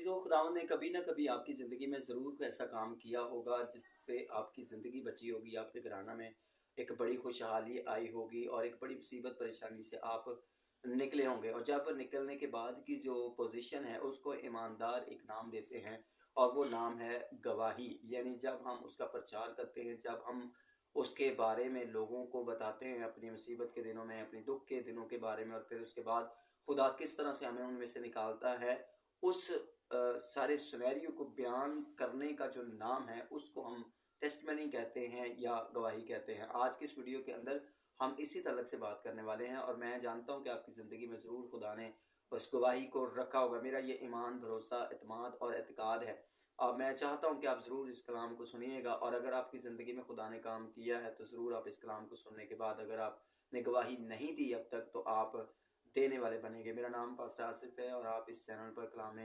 अज़ीज़ों, खुदावंद ने कभी ना कभी आपकी ज़िंदगी में ज़रूर कोई ऐसा काम किया होगा जिससे आपकी ज़िंदगी बची होगी, आपके घराना में एक बड़ी खुशहाली आई होगी और एक बड़ी मुसीबत परेशानी से आप निकले होंगे। और जब निकलने के बाद की जो पोजीशन है उसको ईमानदार एक नाम देते हैं और वो नाम है गवाही। यानी जब हम उसका प्रचार करते हैं, जब हम उसके बारे में लोगों को बताते हैं अपनी मुसीबत के दिनों में, अपने दुख के दिनों के बारे में, और फिर उसके बाद खुदा किस तरह से हमें उनमें से निकालता है, उस सारे सिनेरियो को बयान करने का जो नाम है उसको हम टेस्टमनी कहते हैं या गवाही कहते हैं। आज की इस वीडियो के अंदर हम इसी तलक से बात करने वाले हैं और मैं जानता हूं कि आपकी ज़िंदगी में ज़रूर खुदा ने उस गवाही को रखा होगा। मेरा ये ईमान, भरोसा, इत्मीनान और एतकाद है। मैं चाहता हूं कि आप ज़रूर इस कलाम को सुनिएगा, और अगर आपकी ज़िंदगी में खुदा ने काम किया है तो ज़रूर आप इस कलाम को सुनने के बाद, अगर आपने गवाही नहीं दी अब तक, तो आप देने वाले बनेंगे। मेरा नाम पास्टर आसिफ है और आप इस चैनल पर कलाम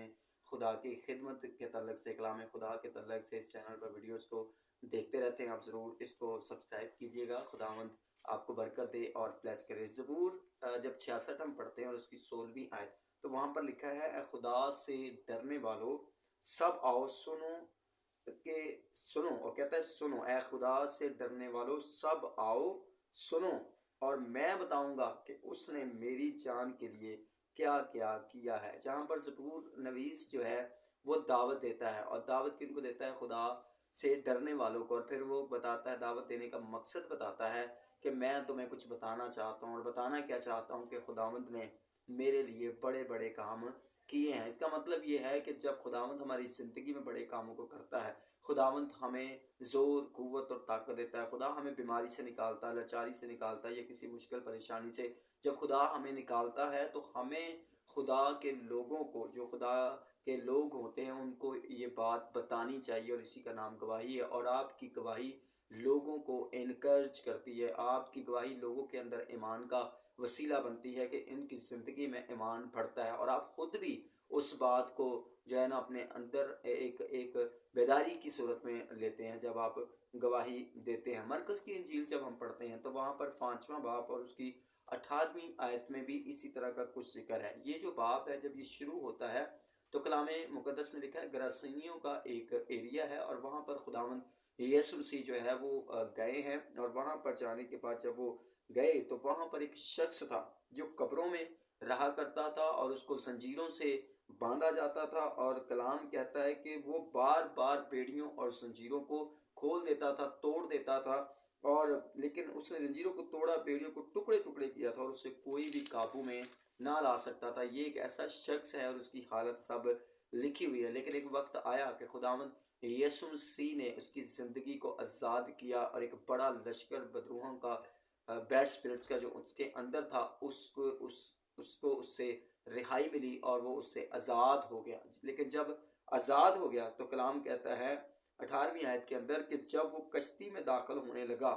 खुदा की खिदमत के तल्लक से, कलाम खुदा के तल्लक से इस चैनल पर वीडियोस को देखते रहते हैं। आप ज़रूर इसको सब्सक्राइब कीजिएगा। खुदावंद आपको बरकत दे और ब्लेस करे। ज़बूर जब 66 हम पढ़ते हैं और उसकी 16वीं आयत, तो वहाँ पर लिखा है, ए खुदा से डरने वालों सब आओ सुनो, के सुनो। और कहता है सुनो, ए खुदा से डरने वालों सब आओ सुनो, और मैं बताऊंगा कि उसने मेरी जान के लिए क्या क्या किया है। जहाँ पर ज़बूर नवीस जो है वो दावत देता है, और दावत किनको देता है? खुदा से डरने वालों को। और फिर वो बताता है, दावत देने का मकसद बताता है कि मैं तुम्हें कुछ बताना चाहता हूँ। और बताना क्या चाहता हूँ कि खुदावंद ने मेरे लिए बड़े बड़े काम किए हैं। इसका मतलब ये है कि जब खुदावंद हमारी ज़िंदगी में बड़े कामों को करता है, खुदावंद हमें ज़ोर, क़ुव्वत और ताकत देता है। खुदा हमें बीमारी से निकालता है, लाचारी से निकालता है या किसी मुश्किल परेशानी से। जब खुदा हमें निकालता है तो हमें खुदा के लोगों को, जो खुदा के लोग होते हैं, उनको ये बात बतानी चाहिए, और इसी का नाम गवाही है। और आपकी गवाही लोगों को इनकरेज करती है, आपकी गवाही लोगों के अंदर ईमान का वसीला बनती है कि इनकी ज़िंदगी में ईमान बढ़ता है, और आप ख़ुद भी उस बात को जो है ना अपने अंदर एक एक बेदारी की सूरत में लेते हैं जब आप गवाही देते हैं। मरकज़ की इंजील जब हम पढ़ते हैं तो वहाँ पर 5वां बाब और उसकी 18वीं आयत में भी इसी तरह का कुछ जिक्र है। ये जो बाब है, जब ये शुरू होता है तो कलाम मुक़द्दस में लिखा है, गरासीनियों का एक एरिया है, और वहाँ पर खुदावंद यीशु मसीह जो है वो गए हैं। और वहाँ पर जाने के बाद जब वो गए तो वहाँ पर एक शख्स था जो कब्रों में रहा करता था और उसको जंजीरों से बांधा जाता था। और कलाम कहता है कि वो बार बार बेड़ियों और जंजीरों को खोल देता था, तोड़ देता था, और लेकिन उसने जंजीरों को तोड़ा, बेड़ियों को टुकड़े टुकड़े किया था, और उसे कोई भी काबू में ना ला सकता था। ये एक ऐसा शख्स है और उसकी हालत सब लिखी हुई है। लेकिन एक वक्त आया कि खुदावंद यीशु मसीह ने उसकी ज़िंदगी को आज़ाद किया, और एक बड़ा लश्कर बदरूहों का, बैड स्पिरिट्स का जो उसके अंदर था, उसको उससे रिहाई मिली और वो उससे आज़ाद हो गया। लेकिन जब आज़ाद हो गया तो कलाम कहता है 18वीं आयत के अंदर कि जब वो कश्ती में दाखिल होने लगा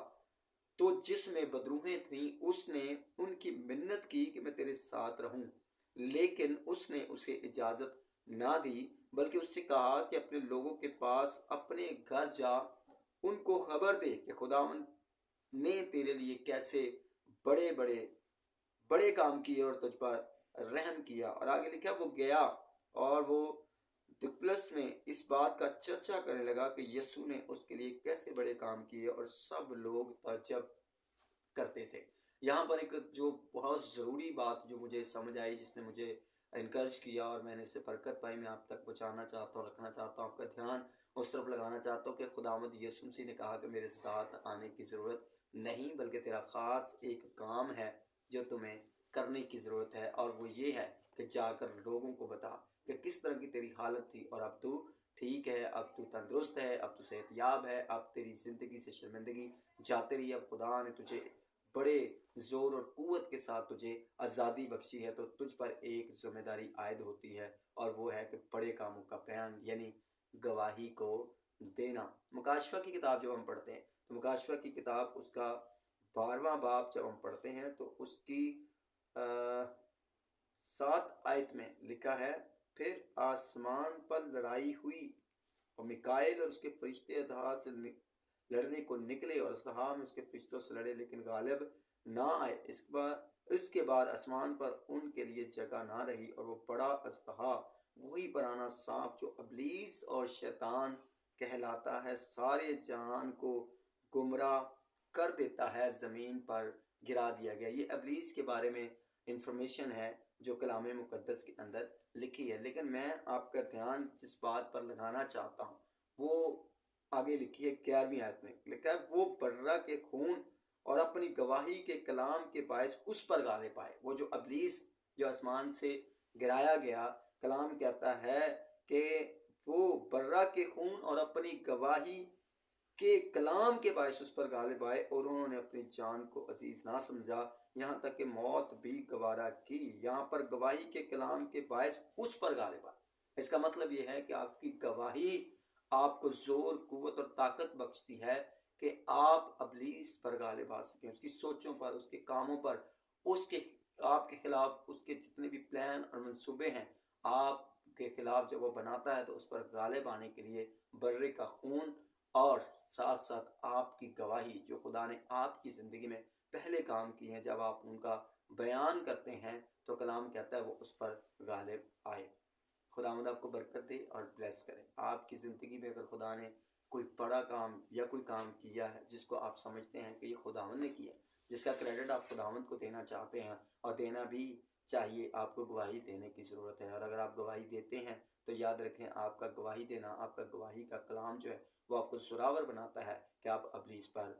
तो जिसमें बदरूहें थीं उसने उनकी मिन्नत की कि मैं तेरे साथ रहूं, लेकिन उसने उसे इजाज़त ना दी, बल्कि उससे कहा कि अपने लोगों के पास अपने घर जा, उनको खबर दे कि खुदावंद ने तेरे लिए कैसे बड़े बड़े बड़े काम किए और तुझ पर रहम किया। और आगे लिखा, वो गया और वो दिक्प्लस में इस बात का चर्चा करने लगा कि यीशु ने उसके लिए कैसे बड़े काम किए, और सब लोग ताज्जुब करते थे। यहाँ पर एक जो बहुत ज़रूरी बात जो मुझे समझ आई, जिसने मुझे इनकरेज किया और मैंने इससे बरकत पाई, मैं आप तक पहुँचाना चाहता हूँ, रखना चाहता हूँ, आपका ध्यान उस तरफ लगाना चाहता हूँ कि खुदावंद यीशु मसीह ने कहा कि मेरे साथ आने की ज़रूरत नहीं, बल्कि तेरा ख़ास एक काम है जो तुम्हें करने की ज़रूरत है, और वो ये है कि जाकर लोगों को बता कि किस तरह की तेरी हालत थी, और अब तू ठीक है, अब तू तंदुरुस्त है, अब तू सेहतयाब है, अब तेरी ज़िंदगी से शर्मिंदगी जाते रही। अब खुदा ने तुझे बड़े ज़ोर और क़ुव्वत के साथ तुझे आज़ादी बख्शी है, तो तुझ पर एक ज़िम्मेदारी आयद होती है, और वो है कि बड़े कामों का बयान, यानी गवाही को देना। मुकाशफा की किताब जब हम पढ़ते हैं तो मुकाशफा की किताब उसका 12वां बाब जब हम पढ़ते हैं तो उसकी 7 आयत में लिखा है, फिर आसमान पर लड़ाई हुई और मिकाएल और उसके फरिश्ते अधा से लड़ने को निकले, और अस्तहा में उसके फरिश्तों से लड़े लेकिन गालिब ना आए। इसके बाद आसमान पर उनके लिए जगह ना रही, और वो बड़ा अस्तहा وہی پرانا سانپ جو ابلیس اور شیطان کہلاتا ہے، سارے جہان کو گمراہ کر دیتا ہے، زمین پر گرا دیا گیا۔ یہ ابلیس کے بارے میں انفارمیشن ہے جو کلام مقدس کے اندر لکھی ہے، لیکن میں آپ کا دھیان جس بات پر لگانا چاہتا ہوں وہ آگے لکھی ہے 11ویں آیت میں لکھا ہے، وہ برہ کے خون اور اپنی گواہی کے کلام کے باعث اس پر غالب آئے۔ وہ جو ابلیس جو آسمان سے گرایا گیا، کلام کہتا ہے کہ وہ برہ کے خون اور اپنی گواہی کے کلام کے باعث اس پر غالب آئے، اور انہوں نے اپنی جان کو عزیز نہ سمجھا، یہاں تک کہ موت بھی گوارا کی۔ یہاں پر گواہی کے کلام کے باعث اس پر غالب آئے، اس کا مطلب یہ ہے کہ آپ کی گواہی آپ کو زور، قوت اور طاقت بخشتی ہے کہ آپ ابلیس پر غالب آ سکیں، اس کی سوچوں پر، اس کے کاموں پر، اس کے آپ کے خلاف اس کے جتنے بھی پلان اور منصوبے ہیں آپ کے خلاف جب وہ بناتا ہے تو اس پر غالب آنے کے لیے برے کا خون اور ساتھ ساتھ آپ کی گواہی جو خدا نے آپ کی زندگی میں پہلے کام کی ہیں، جب آپ ان کا بیان کرتے ہیں تو کلام کہتا ہے وہ اس پر غالب آئے۔ خداوند آپ کو برکت دے اور بلیس کرے۔ آپ کی زندگی میں اگر خدا نے کوئی بڑا کام یا کوئی کام کیا ہے جس کو آپ سمجھتے ہیں کہ یہ خداوند نے کیا ہے، جس کا کریڈٹ آپ خداوند کو دینا چاہتے ہیں اور دینا بھی چاہیے، آپ کو گواہی دینے کی ضرورت ہے۔ اور اگر آپ گواہی دیتے ہیں تو یاد رکھیں آپ کا گواہی دینا، آپ کا گواہی کا کلام جو ہے وہ آپ کو زراور بناتا ہے کہ آپ ابلیس پر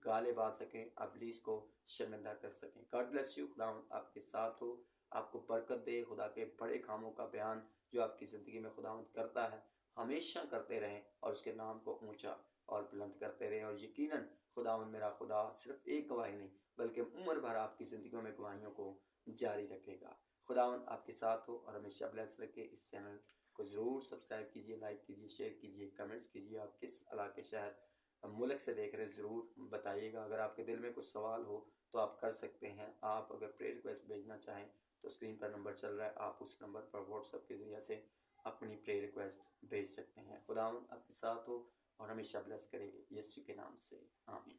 غالب آ سکیں، ابلیس کو شرمندہ کر سکیں۔ گاڈ بلیس یو، خداوند آپ کے ساتھ ہو، آپ کو برکت دے۔ خدا کے بڑے کاموں کا بیان جو آپ کی زندگی میں خداوند کرتا ہے ہمیشہ کرتے رہیں، اور اس کے نام کو اونچا اور بلند کرتے رہیں، اور یقیناً خداوند میرا خدا صرف ایک گواہی نہیں بلکہ عمر بھر آپ کی زندگیوں میں گواہیوں کو جاری رکھے گا۔ خداوند آپ کے ساتھ ہو اور ہمیشہ بلیس رکھے۔ اس چینل کو ضرور سبسکرائب کیجیے، لائک کیجیے، شیئر کیجیے، کمنٹس کیجیے۔ آپ کس علاقے، شہر، ملک سے دیکھ رہے ضرور بتائیے گا۔ اگر آپ کے دل میں کچھ سوال ہو تو آپ کر سکتے ہیں۔ آپ اگر پریئر ریکویسٹ بھیجنا چاہیں تو اسکرین پر نمبر چل رہا ہے، آپ اس نمبر پر واٹس ایپ کے ذریعے سے اپنی پریئر ریکویسٹ بھیج سکتے ہیں۔ خداوند آپ کے ساتھ ہو اور ہمیشہ بلیس کرے، یسوع کے نام سے، آمین۔